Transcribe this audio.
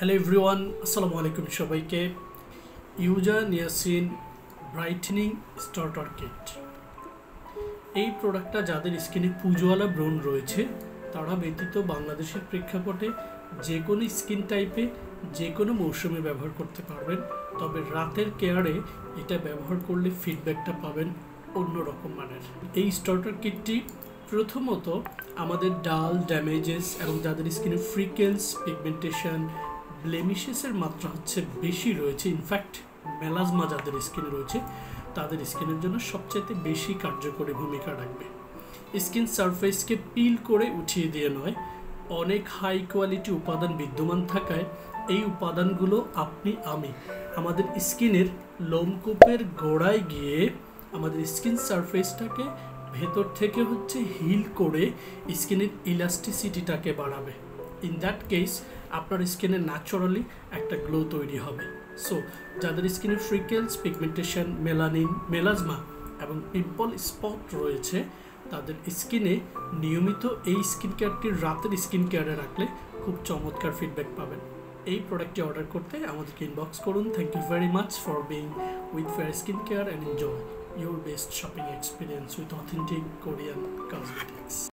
Hello everyone, আসসালামু আলাইকুম সবাইকে। ইউজা নিয়াসিন ব্রাইটেনিং স্টার্টার কিট, এই প্রোডাক্টটা যাদের স্কিনে পুজোওয়ালা ব্রণ রয়েছে তারা ব্যতীত বাংলাদেশের প্রেক্ষাপটে যে কোনো স্কিন টাইপে যে কোনো মৌসুমে ব্যবহার করতে পারবেন। তবে রাতের কেয়ারে এটা ব্যবহার করলে ফিডব্যাকটা পাবেন অন্যরকম মানের। এই স্টার্টার কিটটি প্রথমত আমাদের ডাল, ড্যামেজেস এবং যাদের স্কিনে ফ্রিকেলস, পিগমেন্টেশন, ব্লেমিশেসের মাত্রা বেশি রয়েছে, ইনফ্যাক্ট মেলাজমা যাদের স্কিনে রয়েছে তাদের স্কিনের জন্য সবচেয়ে বেশি কার্যকরী ভূমিকা রাখবে। স্কিন সারফেসকে পিল করে উঠিয়ে দিয়ে নয়, অনেক হাই কোয়ালিটি উপাদান বিদ্যমান থাকায় এই উপাদানগুলো আমি আমাদের স্কিনের লোমকূপের গোড়ায় গিয়ে আমাদের স্কিন সারফেসটাকে ভেতর থেকে হিল করে স্কিনের ইলাস্টিসিটিটাকে বাড়াবে। ইন দ্যাট কেস আপনার স্কিনে ন্যাচারালি একটা গ্লো তৈরি হবে। সো যাদের স্কিনে ফ্রিকেলস, পিগমেন্টেশন, মেলানিন, মেলাজমা এবং পিম্পল স্পট রয়েছে তাদের স্কিনে নিয়মিত এই স্কিন কেয়ারটি রাতের স্কিন কেয়ারে রাখলে খুব চমৎকার ফিডব্যাক পাবেন। এই প্রোডাক্টটি অর্ডার করতে আমাদেরকে ইনবক্স করুন। Thank you very much for being with fair skin care and enjoy your best shopping experience with authentic Korean cosmetics.